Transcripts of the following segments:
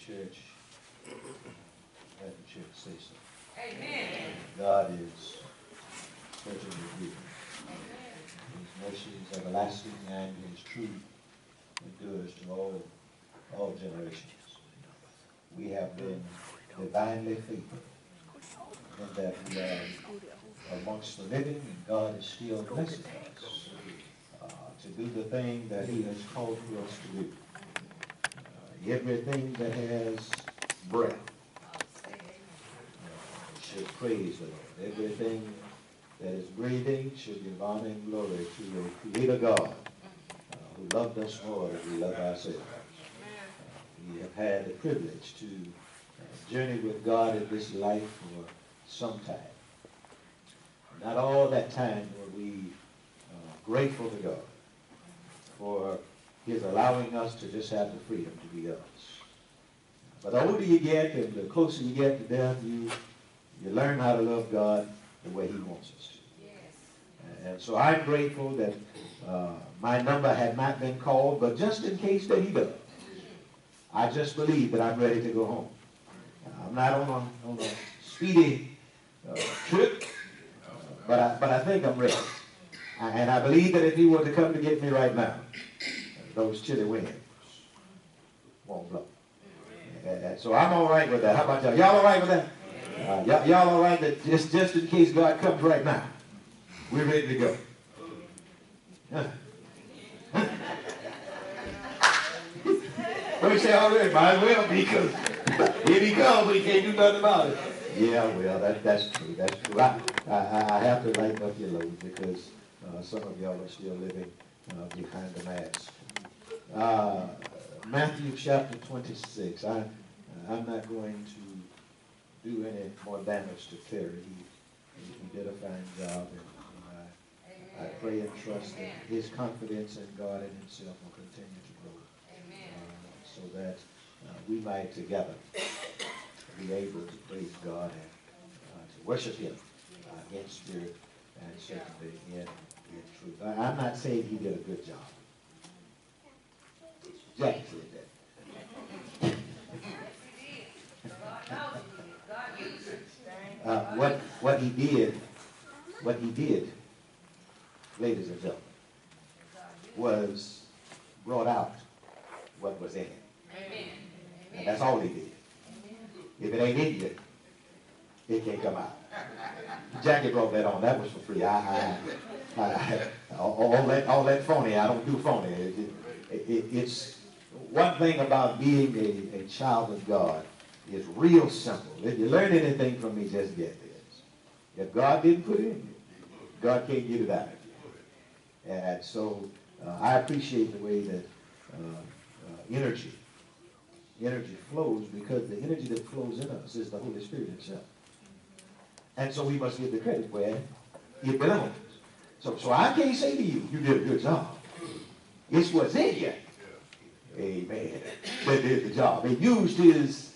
church, let the church say so. Amen. God is certainly good. His mercy is everlasting, and his truth endures to all generations. We have been divinely faithful in that we are amongst the living, and God is still blessing us to do the thing that he has called for us to do. Everything that has breath should praise the Lord. Everything that is breathing should give honor and glory to the Creator God who loved us more than we love ourselves. We have had the privilege to journey with God in this life for some time. Not all that time were we grateful to God for his allowing us to just have the freedom to be us. But the older you get and the closer you get to death, you learn how to love God the way he wants us to. Yes. And so I'm grateful that my number had not been called, but just in case that he does, I just believe that I'm ready to go home. I'm not on a speedy trip, but I think I'm ready. And I believe that if he were to come to get me right now, those chilly winds won't blow. So I'm all right with that. How about y'all? Y'all all right with that? Y'all all right that just in case God comes right now, we're ready to go. We say all right, might as well, because if he comes, we can't do nothing about it. Yeah, well, that's true. That's true. I have to lighten up your load because some of y'all are still living behind the mask. Matthew chapter 26. I'm not going to do any more damage to Terry. He did a fine job, and I pray and trust that his confidence in God and himself will continue to grow, so that we might together be able to praise God and to worship him in spirit and certainly in truth. I'm not saying he did a good job. Jack said that. What he did, ladies and gentlemen, was brought out what was in him. Amen. And that's all he did. If it ain't in you, it can't come out. Jackie brought that on. That was for free. All that phony. I don't do phony. It's one thing about being a child of God is real simple. If you learn anything from me, just get this. If God didn't put it in you, God can't get it out of you. And so I appreciate the way that energy flows, because the energy that flows in us is the Holy Spirit himself. And so we must give the credit where it belongs. So I can't say to you, you did a good job. It's what's in you. Amen. That did the job. He used his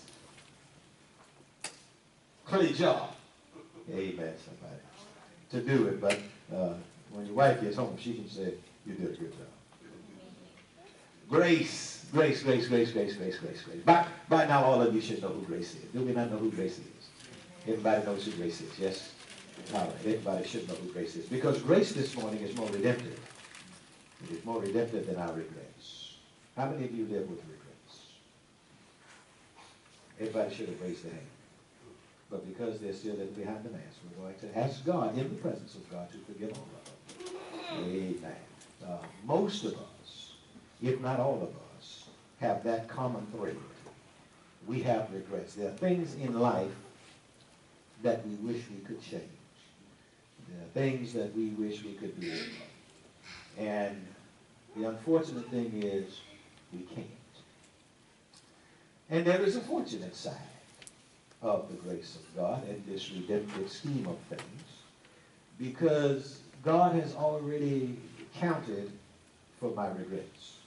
clay job. Amen, somebody. To do it. But when your wife gets home, she can say, you did a good job. Grace. Grace. By now, all of you should know who grace is. Do we not know who grace is? Everybody knows who grace is, yes? All right, everybody should know who grace is. Because grace this morning is more redemptive. It is more redemptive than our regrets. How many of you live with regrets? Everybody should have raised their hand. But because they're still living behind the mask, we're going to ask God, in the presence of God, to forgive all of them. Amen. Most of us, if not all of us, have that common thread. We have regrets. There are things in life that we wish we could change. There are things that we wish we could do. And the unfortunate thing is we can't. And there is a fortunate side of the grace of God and this redemptive scheme of things, because God has already counted for my regrets.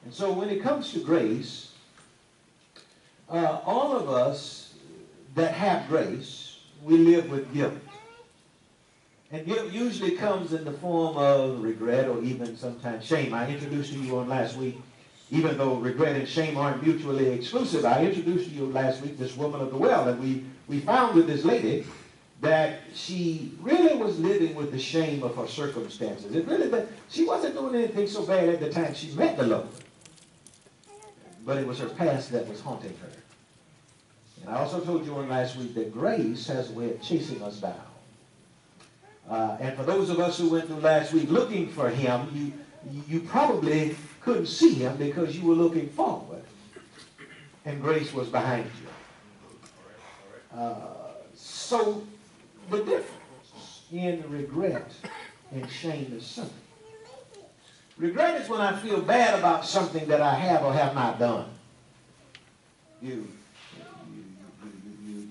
And so when it comes to grace, all of us that have grace, we live with guilt. And guilt usually comes in the form of regret or even sometimes shame. I introduced to you on last week Even though regret and shame aren't mutually exclusive. I introduced to you last week this woman of the well, and we found with this lady that she really was living with the shame of her circumstances. She wasn't doing anything so bad at the time she met the Lord, but it was her past that was haunting her. And I also told you on last week that grace has a way of chasing us down. And for those of us who went through last week looking for him, you probably couldn't see him because you were looking forward, and grace was behind you. So the difference in regret and shame is simple. Regret is when I feel bad about something that I have or have not done. You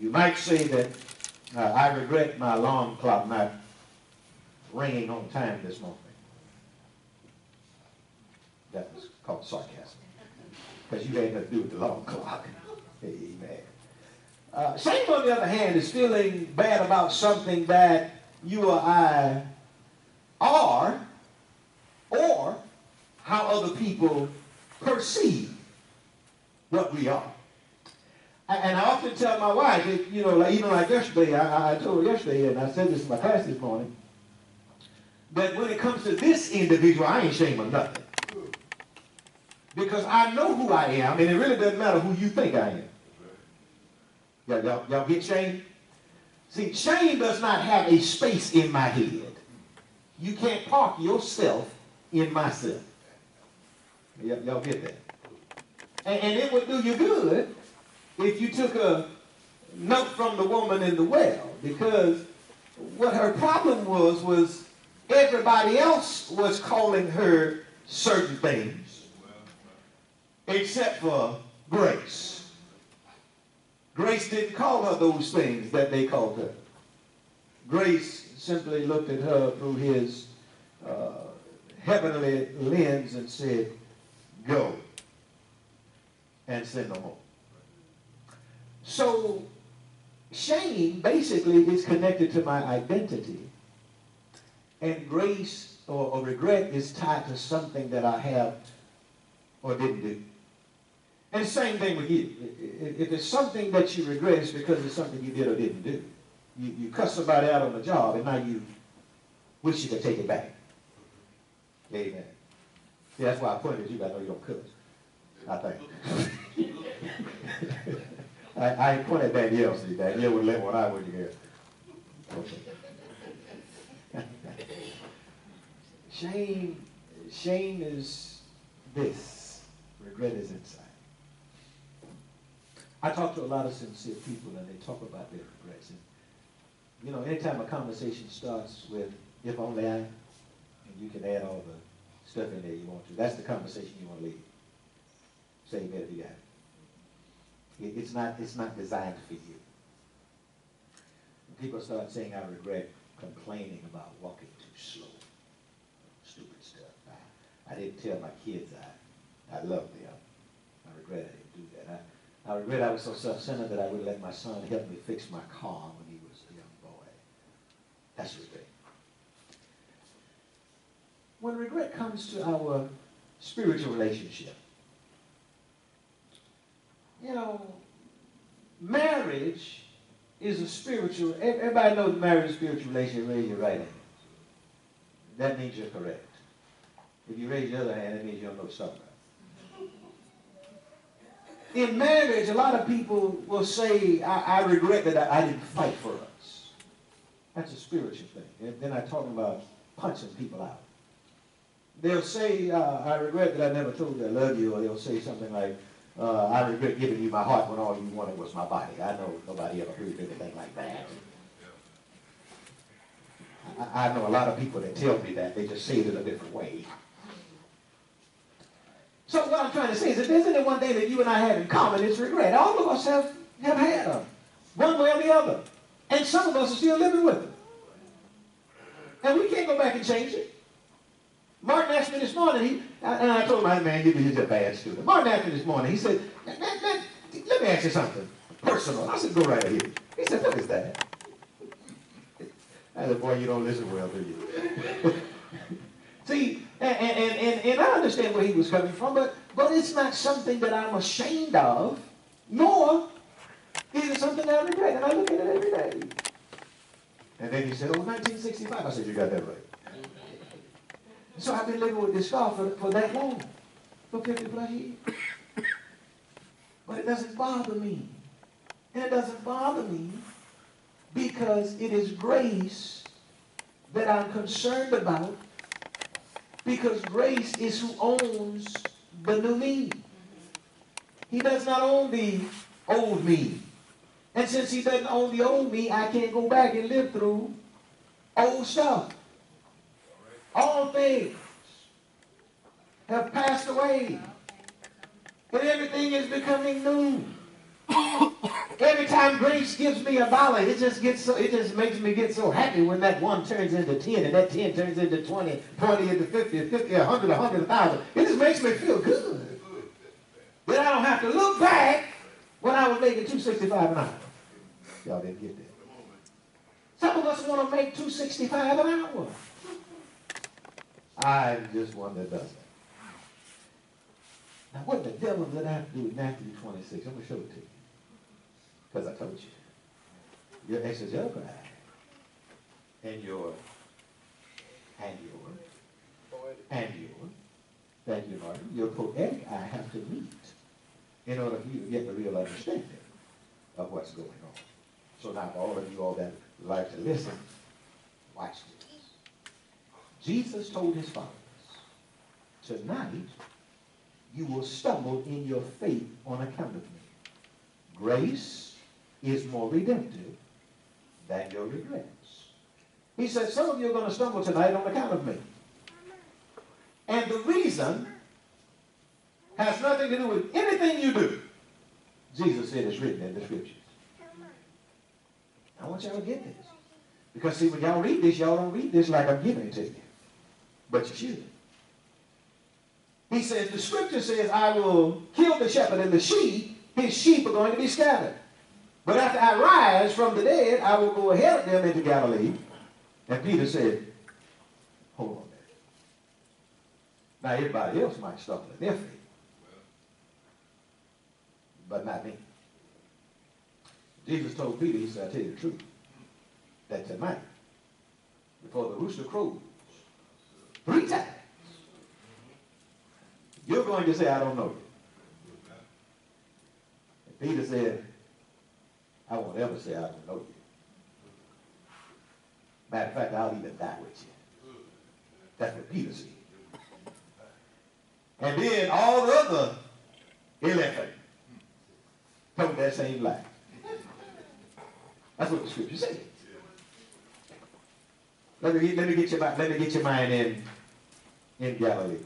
might say that I regret my alarm clock not ringing on time this morning. That was called sarcasm, because you had nothing to do with the alarm clock. Amen. Shame, on the other hand, is feeling bad about something that you or I are, or how other people perceive what we are. And I often tell my wife, even like yesterday, I told her yesterday, and I said this in my class this morning, that when it comes to this individual, I ain't ashamed of nothing. Because I know who I am, and it really doesn't matter who you think I am. Y'all get shame? See, shame does not have a space in my head. You can't park yourself in myself. Y'all get that? And it would do you good if you took a note from the woman in the well, because what her problem was everybody else was calling her certain things except for Grace. Grace didn't call her those things that they called her. Grace simply looked at her through his heavenly lens and said, go and sin no more. So shame basically is connected to my identity, and grace or regret is tied to something that I have or didn't do. And the same thing with you. If it's something that you regret, it's because it's something you did or didn't do. You cuss somebody out on the job, and now you wish you could take it back. Amen. See, that's why I pointed at you, but I know you don't cuss. I think. I pointed at Danielle, see. Danielle would let one eye when you hear. Okay. Shame is this. Regret is inside. I talk to a lot of sincere people, and they talk about their regrets. And, anytime a conversation starts with, if only I, and you can add all the stuff in there you want to, that's the conversation you want to leave. Say amen if you got it. It's not designed for you. When people start saying, I regret complaining about walking too slow, stupid stuff. I didn't tell my kids I loved them. I regret I didn't do that. I regret I was so self-centered that I would let my son help me fix my car when he was a young boy. That's regret. When regret comes to our spiritual relationship, marriage is a spiritual, everybody knows marriage is a spiritual relationship. Raise your right hand. That means you're correct. If you raise your other hand, that means you don't know what you're talking about. In marriage, a lot of people will say, I regret that I didn't fight for us. That's a spiritual thing. They're not talking about punching people out. They'll say, I regret that I never told you I love you, or they'll say something like, I regret giving you my heart when all you wanted was my body. I know nobody ever heard anything like that. I know a lot of people that tell me that. They just say it in a different way. So what I'm trying to say is that there's only one thing that you and I have in common, it's regret. All of us have had them, one way or the other. And some of us are still living with them. And we can't go back and change it. Martin asked me this morning, and I told him, man, you're a bad student. Martin asked me this morning, he said, let me ask you something personal. I said, go right ahead. He said, what is that? I said, boy, you don't listen well, do you? See, and I understand where he was coming from, but it's not something that I'm ashamed of, nor is it something that I regret. And I look at it every day. And then he said, oh, 1965. I said, you got that right. So I've been living with this scar for that long, for 50 plus years. But it doesn't bother me. And it doesn't bother me because it is grace that I'm concerned about, because grace is who owns the new me. He does not own the old me. And since he doesn't own the old me, I can't go back and live through old stuff. All things have passed away, and everything is becoming new. Every time grace gives me $1, it just makes me get so happy when that 1 turns into 10, and that 10 turns into 20, 20 into 50, 50, 100, 100, 1,000. It just makes me feel good. That I don't have to look back when I was making $2.65 an hour. Y'all didn't get that. Some of us want to make $2.65 an hour. I'm just one that does that. Now, what the devil did I have to do with Matthew 26? I'm going to show it to you. Because I told you. Your exegetical eye and your, thank you, Martin, your poetic eye have to meet in order for you to get the real understanding of what's going on. So now, for all of you all that like to listen, watch this. Jesus told his followers, tonight you will stumble in your faith on account of me. Grace is more redemptive than your regrets. He said, some of you are going to stumble tonight on account of me. And the reason has nothing to do with anything you do. Jesus said it's written in the scriptures. I want y'all to get this. Because see, when y'all read this, y'all don't read this like I'm giving it to you. But you should. He says, the scripture says, I will kill the shepherd and the sheep, his sheep are going to be scattered. But after I rise from the dead, I will go ahead of them into Galilee. And Peter said, hold on there. Now everybody else might stumble in their faith. But not me. Jesus told Peter, he said, I tell you the truth, that tonight, before the rooster crows 3 times, you're going to say, I don't know you. And Peter said, I won't ever say I don't know you. Matter of fact, I'll even die with you. That's what Peter said. And then all the other 11 told that same lie. That's what the scripture says. Let me get your mind in Galilee.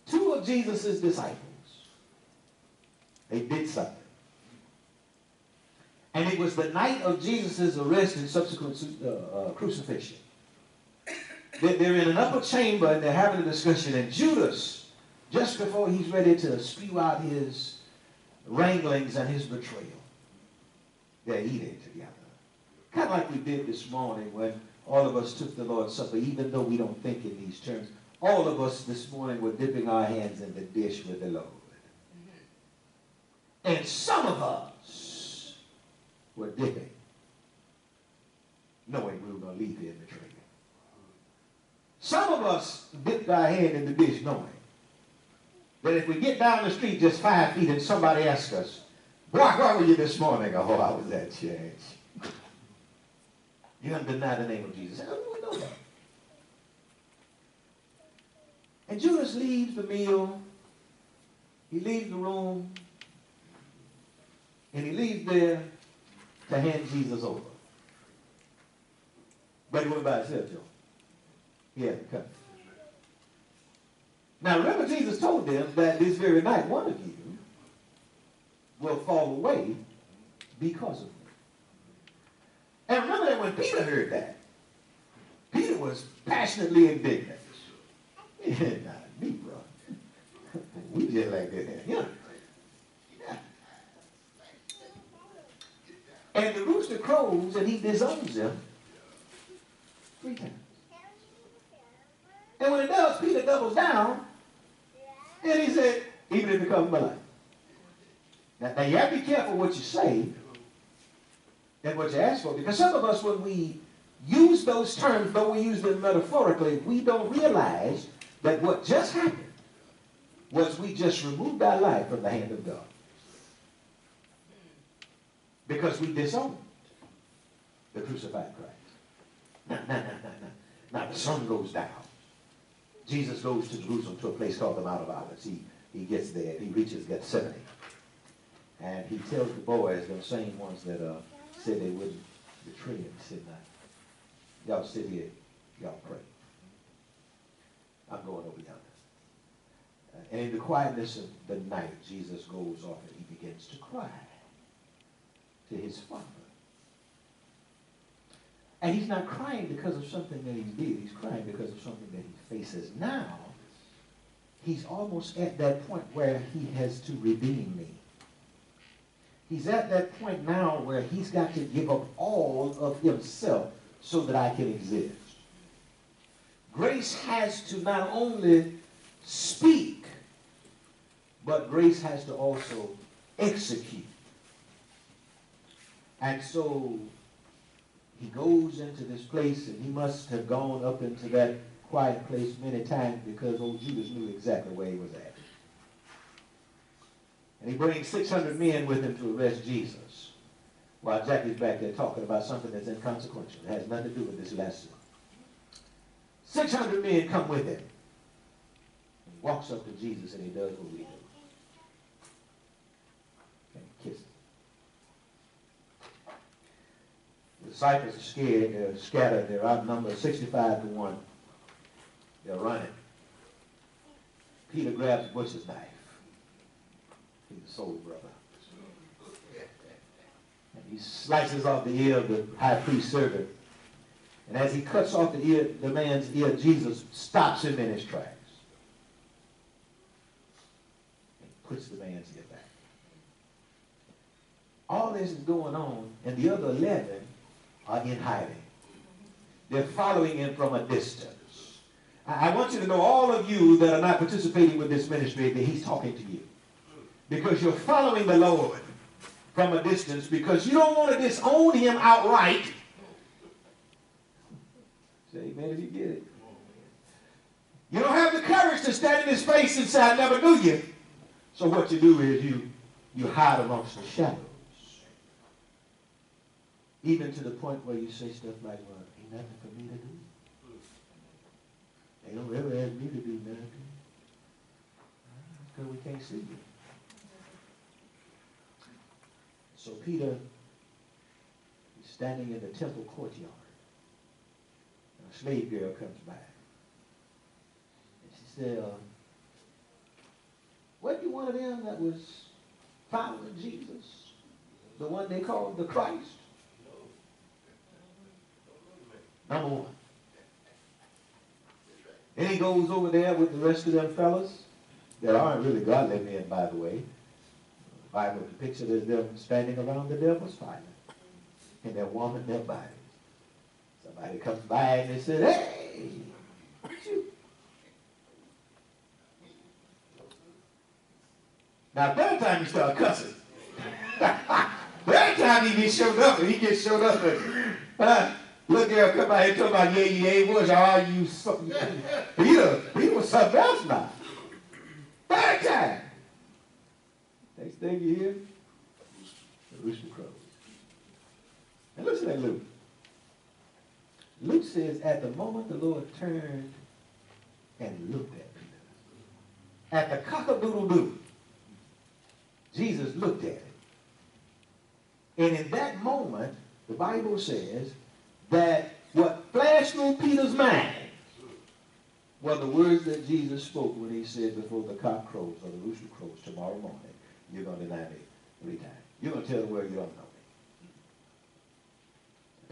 2 of Jesus' disciples, they did something. And it was the night of Jesus' arrest and subsequent crucifixion. They're in an upper chamber and they're having a discussion. And Judas, just before he's ready to spew out his wranglings and his betrayal, they're eating together. Kind of like we did this morning when all of us took the Lord's Supper, even though we don't think in these terms. All of us this morning were dipping our hands in the dish with the Lord. And some of us were dipping, knowing we were going to leave here and betray him. Some of us dipped our hand in the dish knowing that if we get down the street just 5 feet and somebody asks us, boy, where were you this morning? Oh, I was at church. You haven't denied the name of Jesus. How do we know that? And Judas leaves the meal. He leaves the room. And he leaves there to hand Jesus over. But he went by himself, Joe. He hadn't come. Now remember, Jesus told them that this very night one of you will fall away because of me. And remember that when Peter heard that, Peter was passionately indignant. Not me, bro. We just like that. Yeah. And the rooster crows and he disowns them 3 times. goes down, and he said, even if it comes my life. Now you have to be careful what you say and what you ask for, because some of us, when we use those terms, though we use them metaphorically, we don't realize that what just happened was we just removed our life from the hand of God. Because we disowned the crucified Christ. Now the sun goes down. Jesus goes to Jerusalem, to a place called the Mount of Olives. He gets there. He reaches Gethsemane. And he tells the boys, the same ones that said they wouldn't betray him, he said, now, y'all sit here, y'all pray. I'm going over yonder. And in the quietness of the night, Jesus goes off and he begins to cry to his Father. And he's not crying because of something that he did. He's crying because of something that he faces now. He's almost at that point where he has to redeem me. He's at that point now where he's got to give up all of himself so that I can exist. Grace has to not only speak, but grace has to also execute. And so he goes into this place, and he must have gone up into that quiet place many times because old Judas knew exactly where he was at. And he brings 600 men with him to arrest Jesus, while Jackie's back there talking about something that's inconsequential. It has nothing to do with this lesson. 600 men come with him. He walks up to Jesus and he does what we do. And he kisses him. The disciples are scared. They're scattered. They're outnumbered 65 to 1. They're running. Peter grabs a butcher's knife. He's a soul brother. And he slices off the ear of the high priest's servant. And as he cuts off the man's ear, Jesus stops him in his tracks. And puts the man's ear back. All this is going on, and the other 11 are in hiding. They're following him from a distance. I want you to know, all of you that are not participating with this ministry, that he's talking to you. Because you're following the Lord from a distance, because you don't want to disown him outright. Say amen if you get it. You don't have the courage to stand in his face and say, I never knew you. So what you do is you hide amongst the shadows. Even to the point where you say stuff like, well, ain't nothing for me to do. They don't ever ask me to do nothing. Because we can't see you. So Peter is standing in the temple courtyard. And a slave girl comes by. And she said, wasn't you one of them that was following Jesus? The one they called the Christ? Number one. Then he goes over there with the rest of them fellas that aren't really godly men, by the way. The Bible depicts it as them standing around the devil's fire and they're warming their bodies. Somebody comes by and they say, hey, what's you? Now, third time he started cussing. Third time he gets showed up, and he gets showed up. And, look, girl, come by here talking about, yeah, what's all you something? He was something else now. Third time. Next thing you hear, the rooster crows. And listen to Luke. Luke says, at the moment the Lord turned and looked at Peter. At the cock-a-doodle-doo, Jesus looked at him. And in that moment, the Bible says that what flashed through Peter's mind were the words that Jesus spoke when he said, before the cock crows or the rooster crows tomorrow morning, you're going to deny me 3 times. You're going to tell the world you don't know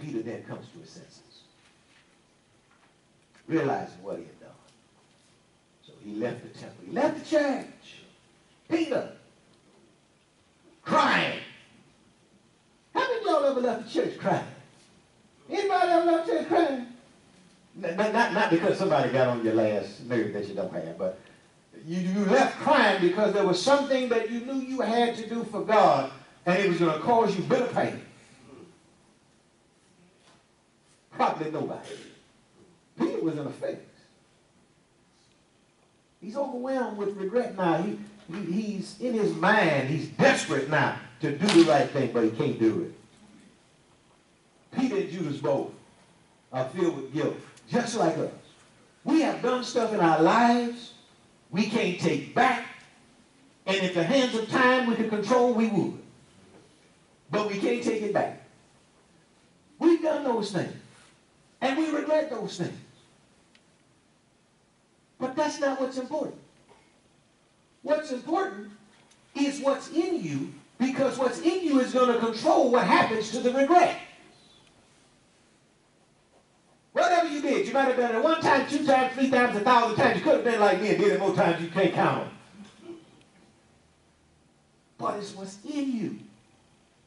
me. Peter then comes to his senses, realizing what he had done. So he left the temple. He left the church. Peter, crying. How many of y'all ever left the church crying? Anybody ever left the church crying? Not because somebody got on your last nerve that you don't have, but you left crying because there was something that you knew you had to do for God, and it was going to cause you bitter pain. Probably nobody. Peter was in a phase. He's overwhelmed with regret now. He's in his mind. He's desperate now to do the right thing, but he can't do it. Peter and Judas both are filled with guilt, just like us. We have done stuff in our lives we can't take back, and if the hands of time we could control, we would. But we can't take it back. We've done those things, and we regret those things. But that's not what's important. What's important is what's in you, because what's in you is going to control what happens to the regret. Whatever you did, you might have done it 1 time, 2 times, 3 times, 1,000 times. You could have been like me and did it more times you can't count them. But it's what's in you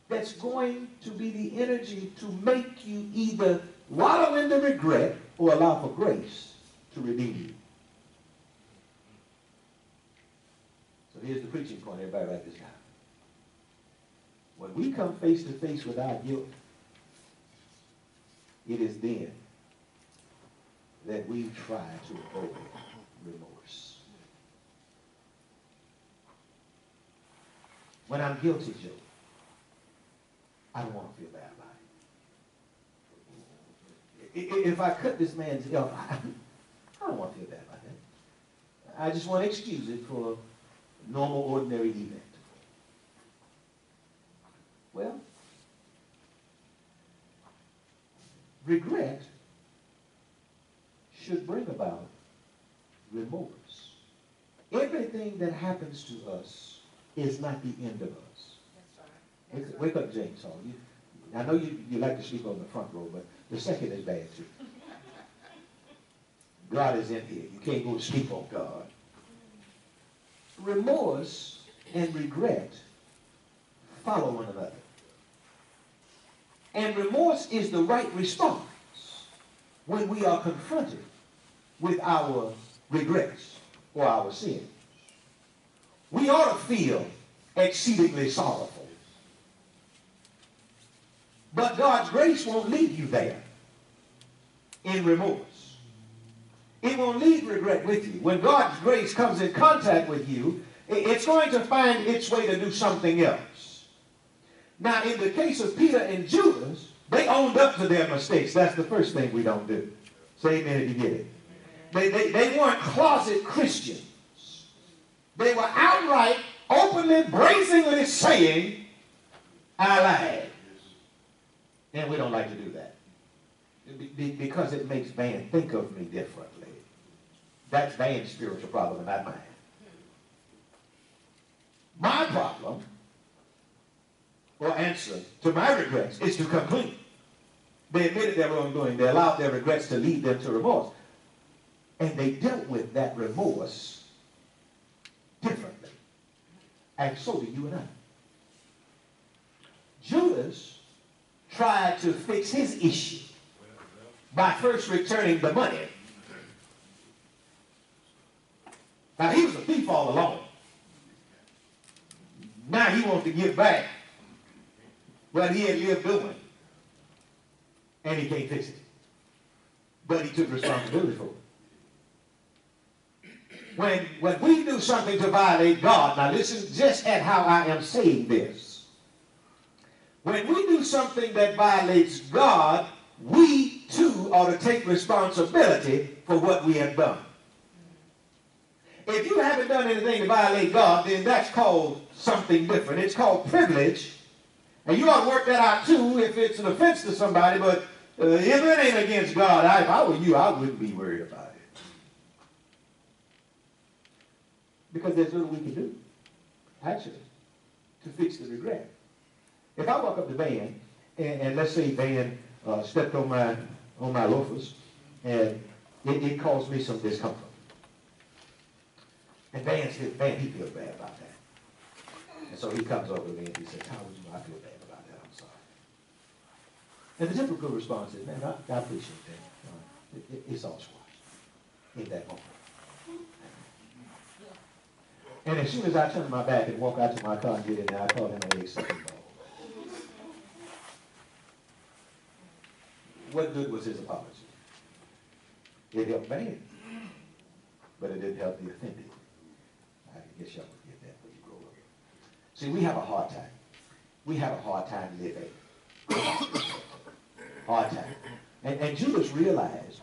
that's going to be the energy to make you either wallow in the regret or allow for grace to redeem you. So here's the preaching point. Everybody write this down. When we come face to face with our guilt, it is then that we try to avoid remorse. When I'm guilty, Joe, I don't want to feel bad about it. If I cut this man's ear, I don't want to feel bad about that. I just want to excuse it for a normal, ordinary event. Well, regret should bring about remorse. Everything that happens to us is not the end of us. That's right. Wake up, James Hall. I know you like to sleep on the front row, but the second is bad too. God is in here. You can't go to sleep on God. Remorse and regret follow one another. And remorse is the right response when we are confronted with our regrets or our sins. We ought to feel exceedingly sorrowful. But God's grace won't leave you there in remorse. It won't leave regret with you. When God's grace comes in contact with you, it's going to find its way to do something else. Now, in the case of Peter and Judas, they owned up to their mistakes. That's the first thing we don't do. Say amen if you get it. They weren't closet Christians. They were outright, openly, brazenly saying, I lied. And we don't like to do that. Because it makes man think of me differently. That's man's spiritual problem, not mine. My problem, or answer to my regrets, is to come clean. They admitted their wrongdoing. They allowed their regrets to lead them to remorse. And they dealt with that remorse differently. And so do you and I. Judas tried to fix his issue by first returning the money. Now, he was a thief all along. Now he wants to give back what he had lived doing. And he can't fix it. But he took responsibility for it. When we do something to violate God, now listen just at how I am saying this. When we do something that violates God, we too ought to take responsibility for what we have done. If you haven't done anything to violate God, then that's called something different. It's called privilege. And you ought to work that out too if it's an offense to somebody, but if it ain't against God, if I were you, I wouldn't be worried about it. Because there's little we can do, actually, to fix the regret. If I walk up to Van, and let's say Van stepped on my loafers, and it caused me some discomfort. And Van, he feels bad about that. And so he comes over to me and he says, how would you know I feel bad about that? I'm sorry. And the typical response is, man, I appreciate that. It's all squashed in that moment. And as soon as I turned my back and walked out to my car and get in there, I called him an egg-sucking dog. What good was his apology? It helped me, but it didn't help the offended. I guess y'all would get that when you grow up. See, we have a hard time. We have a hard time living. Hard time. And Judas realized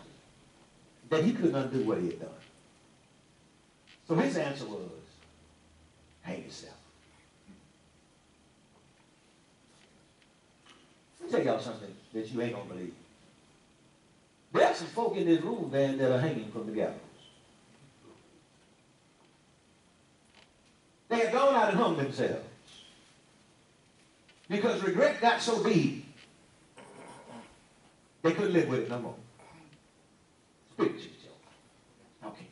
that he couldn't undo what he had done. So his answer was, hang yourself. Let me tell y'all something that you ain't going to believe. There are some folk in this room, man, that are hanging from the gallows. They have gone out and hung themselves because regret got so deep they couldn't live with it no more. Spiritual joke. Okay.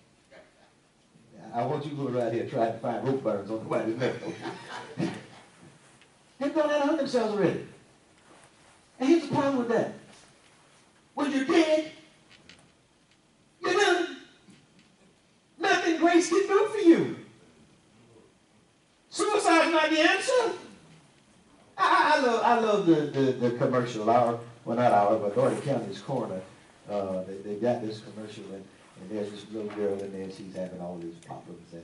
I want you to go right here trying to find rope burns on the white neck. Okay. They've gone out and hung themselves already. And here's the problem with that. When you're dead, you're done. Nothing grace can do for you. Suicide's not the answer. I love the commercial. But Doherty County's corner, they got this commercial, and there's this little girl in there, and she's having all these problems, and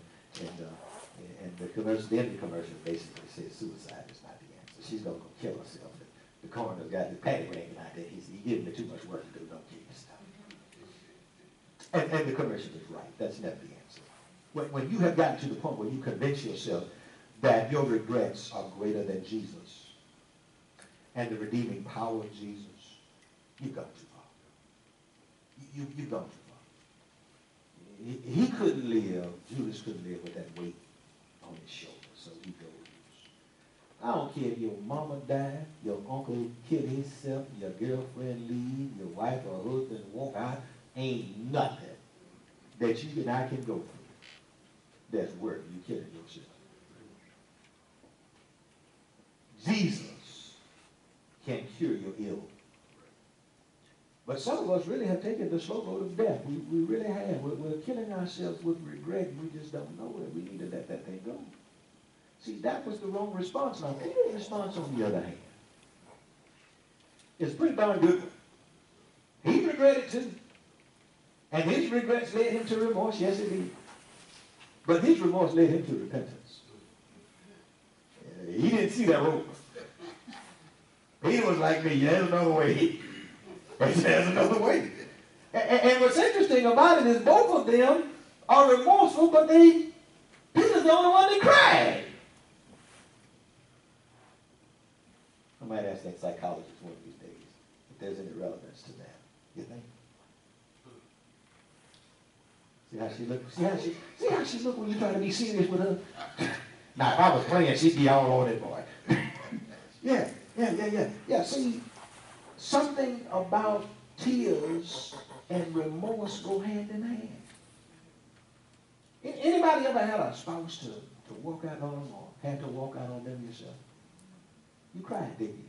the commercial, the end of the commercial basically says suicide is not the answer. She's going to go kill herself. The coroner's got his paddy wagon out there. He said, "You're giving me too much work to do. Don't kill yourself." And the commercial is right. That's never the answer. When you have gotten to the point where you convince yourself that your regrets are greater than Jesus and the redeeming power of Jesus, you've gone too far. You've gone too far. He couldn't live, Judas couldn't live with that weight on his shoulders, so he goes. I don't care if your mama died, your uncle killed himself, your girlfriend leave, your wife or husband walk out, ain't nothing that you and I can go through that's worth you killing yourself. Jesus can cure your ill. But some of us really have taken the slow road of death. We really have. We're killing ourselves with regret, and we just don't know it. We need to let that thing go. See, that was the wrong response. Now, Peter's response, on the other hand, is pretty darn good. He regretted too. And his regrets led him to remorse. Yes, it did. But his remorse led him to repentance. He didn't see that rope. He was like me. There's another way. There's another way. And what's interesting about it is both of them are remorseful, but Peter's the only one that cried. I might ask that psychologist one of these days if there's any relevance to that. You think? See how she look? See how she look when you try to be serious with her? Now, if I was playing, she'd be all on it, boy. Yeah. See, something about tears and remorse go hand in hand. Anybody ever had a spouse to walk out on them or had to walk out on them yourself? You cried, didn't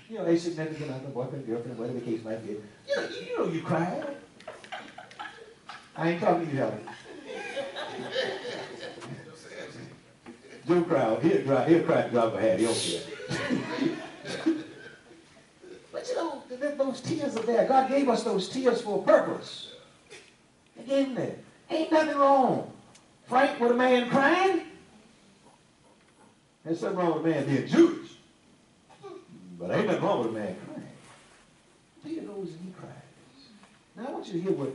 you? You know, a significant other, boyfriend, girlfriend, whatever the case might be. You know you cried. I ain't talking to you, Helen. Joe cried. He'll cry and drop a hat. He don't care. But you know, those tears are there. God gave us those tears for a purpose. He gave them there. Ain't nothing wrong. Frank with a man crying. There's something wrong with a man being Jewish. But ain't nothing wrong with a man crying. Peter goes and he cries. Now I want you to hear what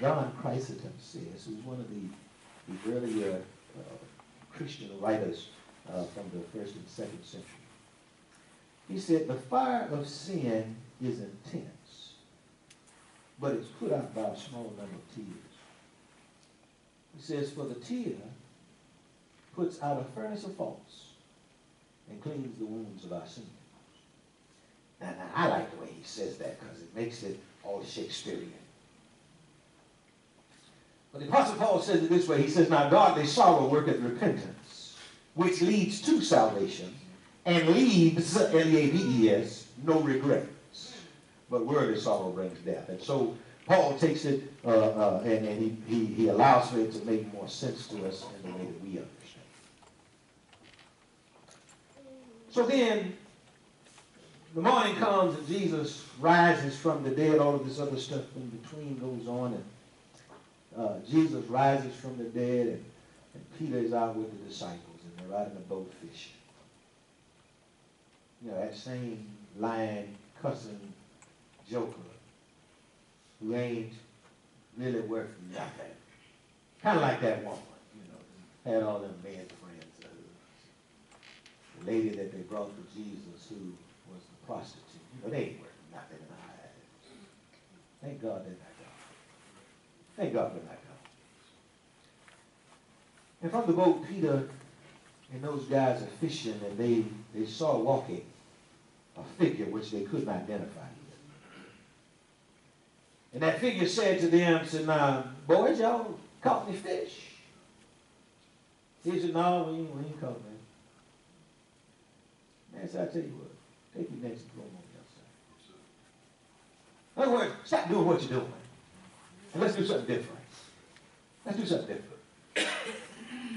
John Chrysostom says, who's one of the earlier Christian writers from the 1st and 2nd century. He said, the fire of sin is intense, but it's put out by a small number of tears. He says, for the tear puts out a furnace of faults and cleans the wounds of our sins. Now, I like the way he says that because it makes it all Shakespearean. But the Apostle Paul says it this way. He says, now godly sorrow worketh repentance, which leads to salvation, and leaves, L-E-A-V-E-S, no regrets. But worldly sorrow brings death. And so Paul takes it and he allows for it to make more sense to us in the way that we understand. So then, the morning comes and Jesus rises from the dead. All of this other stuff in between goes on. And Jesus rises from the dead, and Peter is out with the disciples, and they're out in the boat fishing. You know, that same lying, cussing joker who ain't really worth nothing. Kind of like that woman, you know, had all them men friends. The lady that they brought to Jesus who was the prostitute. You know, they ain't worth nothing in our eyes. Thank God they're not God. Thank God they're not God. And from the boat, Peter and those guys are fishing, and they saw walking a figure which they couldn't identify yet. And that figure said to them, said, "Now, boys, y'all caught any fish?" He said, "No, we ain't caught none." Man, so I tell you what, take your nets and throw them on the other side. In other words, stop doing what you're doing. And let's do something different. Let's do something different.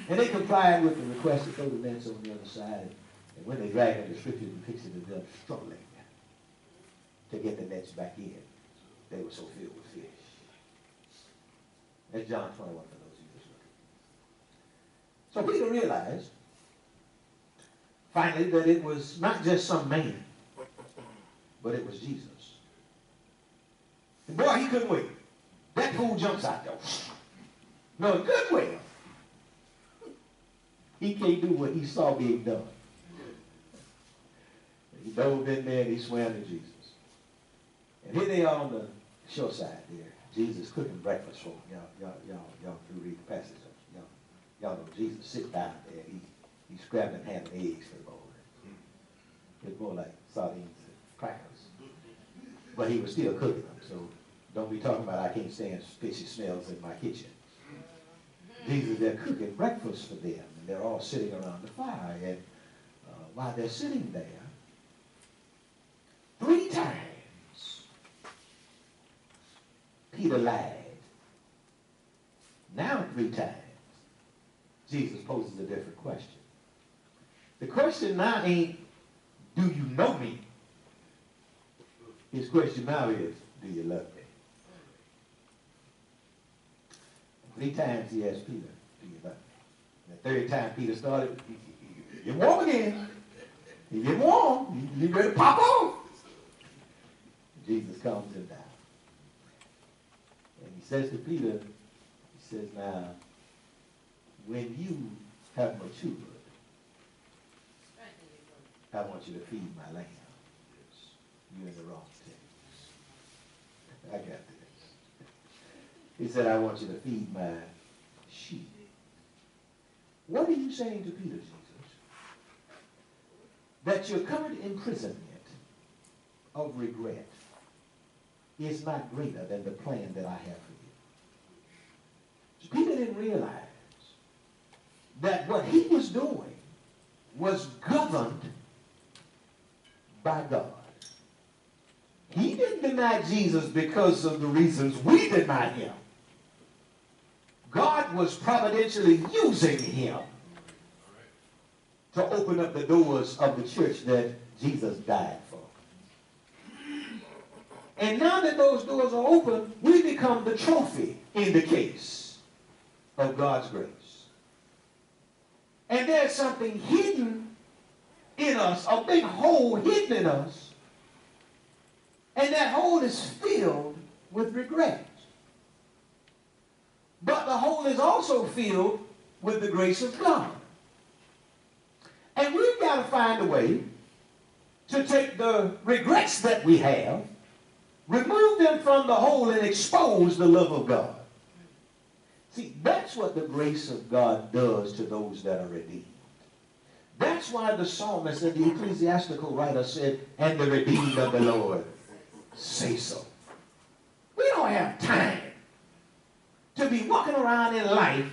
And they complied with the request to throw the nets on the other side. And when they dragged them, the scripture depicts of them struggling to get the nets back in. They were so filled with fish. That's John 21 for those of you just looking. So Peter realized, finally, that it was not just some man, but it was Jesus. And boy, he couldn't wait. That fool jumps out there. No, good way. He can't do what he saw being done. He dove in there and he swam to Jesus. And here they are on the shore side there. Jesus cooking breakfast for them. Y'all do read the passage. Y'all know Jesus sit down there. He's scrabbling ham and eggs for the bowl. It's more like sardines and crackers. But he was still cooking them. So don't be talking about I can't stand fishy smells in my kitchen. Jesus, they're cooking breakfast for them. And they're all sitting around the fire. And while they're sitting there, 3 times Peter lied. Now 3 times Jesus poses a different question. The question now ain't, do you know me? His question now is, do you love me? 3 times he asked Peter, do you love me? And the 3rd time Peter started, you get warm again. You get warm. You ready to pop off. Jesus calms him down. And he says to Peter, he says, now, when you have matured, I want you to feed my lamb. You're in the wrong text. I got this. He said, I want you to feed my sheep. What are you saying to Peter, Jesus? That your current imprisonment of regret is not greater than the plan that I have for you. So Peter didn't realize that what he was doing was governed by God. He didn't deny Jesus because of the reasons we deny him. God was providentially using him to open up the doors of the church that Jesus died for. And now that those doors are open, we become the trophy in the case of God's grace. And there's something hidden in us, a big hole hidden in us, and that hole is filled with regret. But the hole is also filled with the grace of God. And we've got to find a way to take the regrets that we have, remove them from the hole, and expose the love of God. See, that's what the grace of God does to those that are redeemed. That's why the psalmist and the ecclesiastical writer said, and the redeemed of the Lord say so. We don't have time to be walking around in life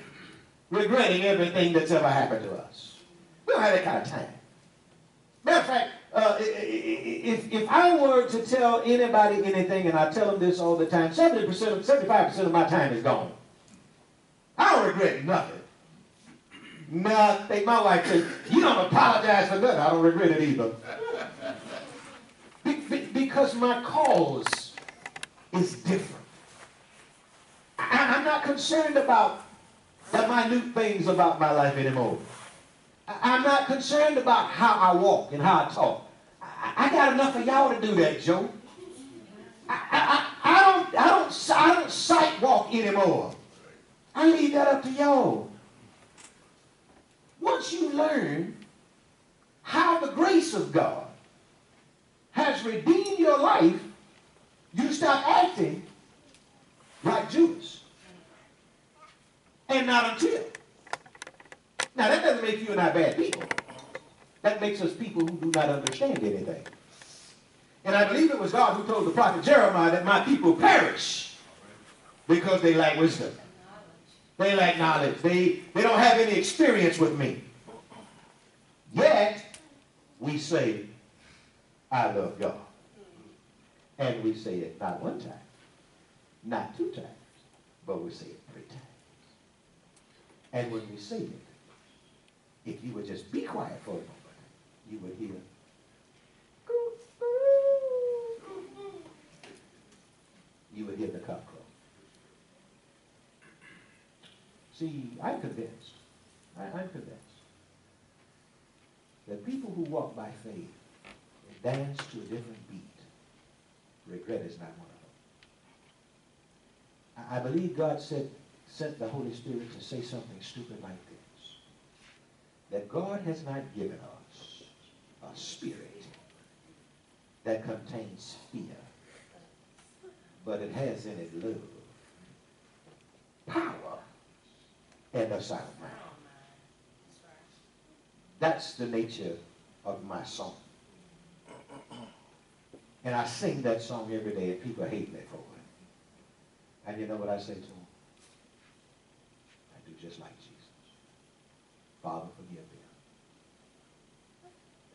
regretting everything that's ever happened to us. We don't have that kind of time. Matter of fact, If I were to tell anybody anything, and I tell them this all the time, 75% of my time is gone. I don't regret nothing. Nothing. My wife says, you don't apologize for nothing. I don't regret it either. Because my cause is different. I'm not concerned about the minute things about my life anymore. I'm not concerned about how I walk and how I talk. I got enough of y'all to do that, Joe. I don't sight walk anymore. I leave that up to y'all. Once you learn how the grace of God has redeemed your life, you stop acting like Judas. And not until. Now, that doesn't make you and I bad people. That makes us people who do not understand anything. And I believe it was God who told the prophet Jeremiah that my people perish because they lack wisdom. They lack knowledge. They don't have any experience with me. Yet, we say, I love God. And we say it not one time, not two times, but we say it 3 times. And when we say it, if you would just be quiet for a moment, you would hear, you would hear the cock crow. See, I'm convinced that people who walk by faith and dance to a different beat, regret is not one of them. I believe God sent the Holy Spirit to say something stupid like this, that God has not given us a spirit that contains fear, but it has in it love, power, and a sound mind. That's the nature of my song. And I sing that song every day, and people hate me for it. And you know what I say to them? I do just like Jesus. Father, forgive them.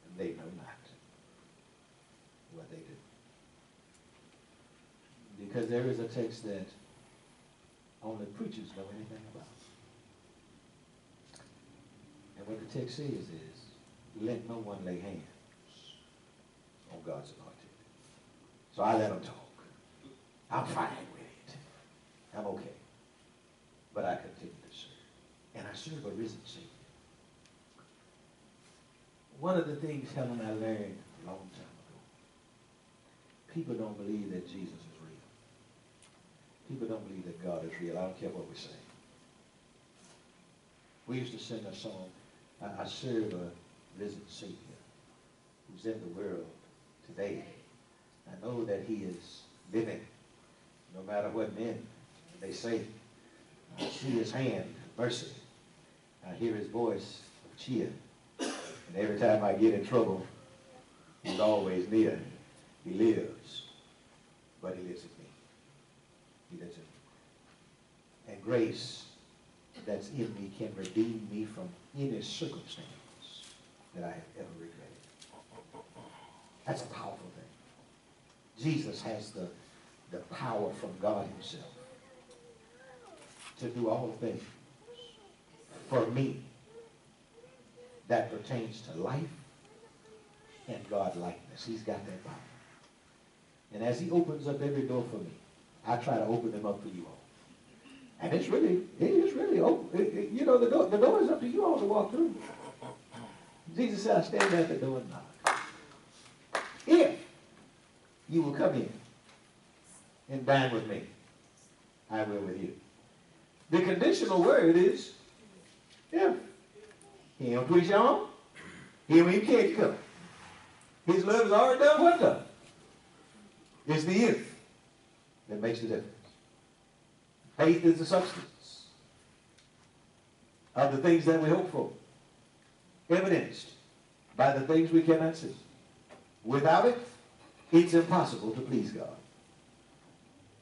And they know not what they do. Because there is a text that only preachers know anything about. And what the text says is, let no one lay hands on God's anointed. So I let them talk. I'm fine with it. I'm okay. But I continue to serve. And I serve a risen Savior. One of the things, Helen, I learned a long time ago, people don't believe that Jesus is real. People don't believe that God is real. I don't care what we say. We used to sing a song, I serve a risen Savior who's in the world today. I know that he is living, no matter what men they say. I see his hand of mercy. I hear his voice of cheer. And every time I get in trouble, he's always near. He lives, but he lives in me. He lives in me. And grace that's in me can redeem me from any circumstance that I have ever regretted. That's a powerful thing. Jesus has the power from God himself to do all things for me that pertains to life and God-likeness. He's got that power. And as he opens up every door for me, I try to open them up for you all. And it is really open. You know, the door is up to you all to walk through. Jesus said, I stand at the door and knock. If you will come in and dine with me, I will with you. The conditional word is if. He don't twist you on. He don't even care if you come. His love is already done what done. It's the if that makes the difference. Faith is the substance of the things that we hope for, evidenced by the things we cannot see. Without it, it's impossible to please God.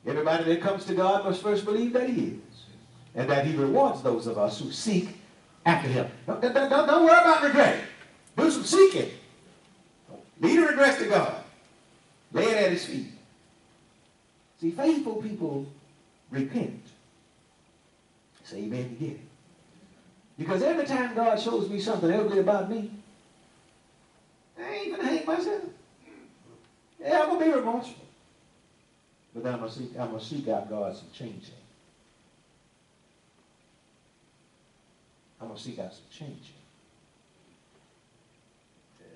Everybody that comes to God must first believe that he is, and that he rewards those of us who seek after him. Don't worry about regret. Do some seeking. Lead her regrets to God. Lay it at his feet. See, faithful people repent. Say amen to get it. Because every time God shows me something ugly about me, I ain't going to hate myself. Yeah, I'm going to be remorseful. But then I'm going to seek out God some changing. I'm going to seek out some changing.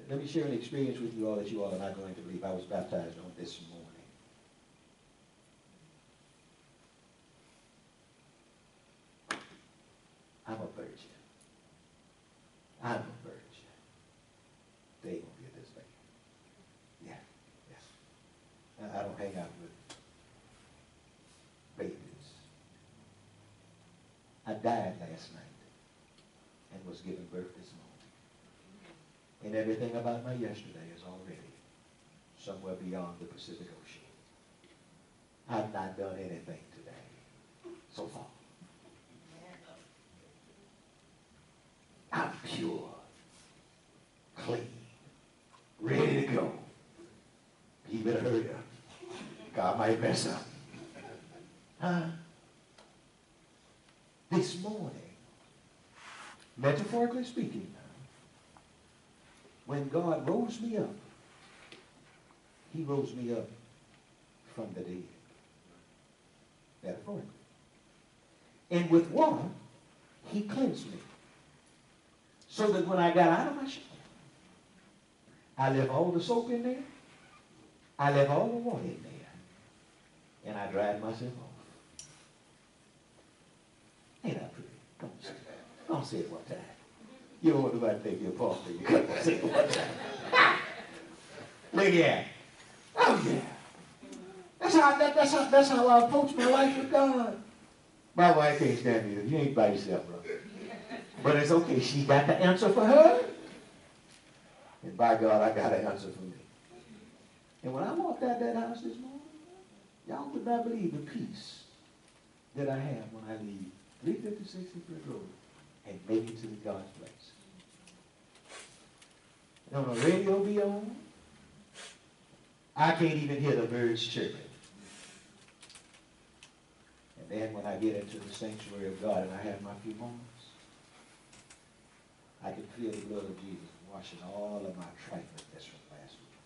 Let me share an experience with you all that you all are not going to believe. I was baptized on this morning. I'm a virgin. I'm a virgin. They ain't going to get this thing. Yeah, yeah. I don't hang out with babies. I died last night and was given birth this morning. And everything about my yesterday is already somewhere beyond the Pacific Ocean. I've not done anything today so far. I'm pure, clean, ready to go. You better hurry up. God might mess up. This morning, metaphorically speaking now, when God rose me up, he rose me up from the dead. Metaphorically. And with water, he cleansed me. So that when I got out of my shower, I left all the soap in there. I left all the water in there. And I dried myself off. Ain't that pretty? Don't say that. Don't say it one time. You don't want nobody to take your paw for you. Come say it one time. Look at that. Oh, yeah. That's how I approach my life with God. My wife can't stand me. You ain't by yourself, bro. But it's okay. She got the answer for her. And by God, I got an answer for me. And when I walked out that house this morning, y'all would not believe the peace that I have when I leave 356 Redemptive Road and make it to God's place. And when the radio be on, I can't even hear the birds chirping. And then when I get into the sanctuary of God and I have my few moments, I can feel the blood of Jesus washing all of my triflingness from last week.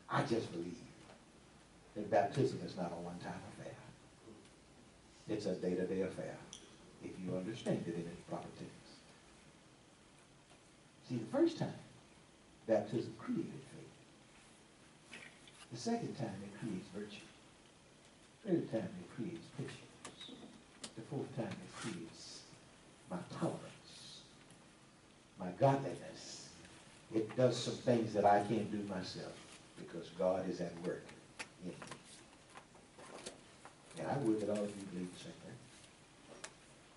I just believe that baptism is not a one-time affair. It's a day-to-day affair, if you understand it in its proper tense. See, the first time, baptism created faith. The second time, it creates virtue. The third time, it creates patience. The fourth time, it creates my tolerance, my godliness. It does some things that I can't do myself because God is at work in me. And I would that all of you believe the same thing.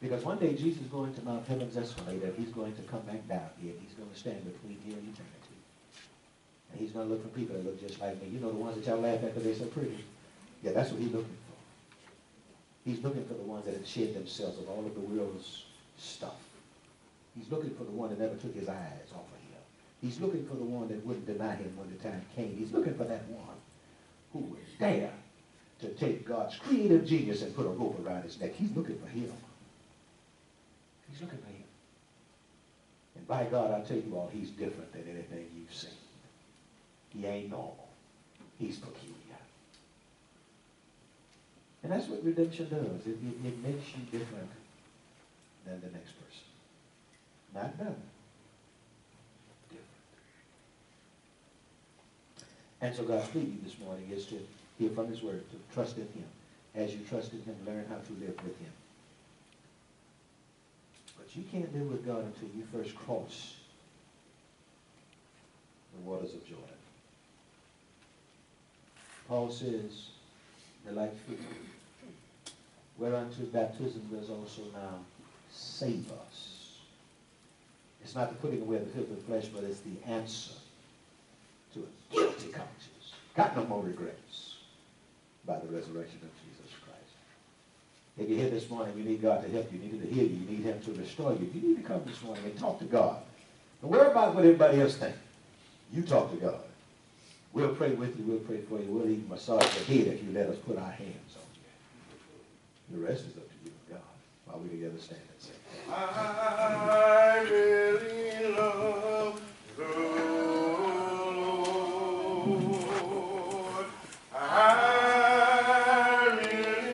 Because one day Jesus is going to Mount Heaven's escalator and he's going to come back down here and he's going to stand between here and eternity. And he's going to look for people that look just like me. You know the ones that y'all laugh at because they're so pretty? Yeah, that's what he's looking for. He's looking for the ones that have shed themselves of all of the world's stuff. He's looking for the one that never took his eyes off of him. He's looking for the one that wouldn't deny him when the time came. He's looking for that one who would dare to take God's creative genius and put a rope around his neck. He's looking for him. He's looking for him. And by God, I tell you all, he's different than anything you've seen. He ain't normal. He's peculiar. And that's what redemption does. It makes you different than the next person. Not better. Different. And so God's plea to you this morning is to hear from his word, to trust in him. As you trust in him, learn how to live with him. But you can't live with God until you first cross the waters of Jordan. Paul says, the like fruit, whereunto baptism does also now save us. It's not the putting away of the filth of the flesh, but it's the answer to a guilty conscience. Got no more regrets by the resurrection of Jesus Christ. If you're here this morning, you need God to help you. You need to heal you. You need him to restore you. You need to come this morning and talk to God Don't worry about what everybody else thinks. You talk to God. We'll pray with you. We'll pray for you. We'll even massage your head if you let us put our hands on you. The rest is up to you, God. While we together stand and sing. I really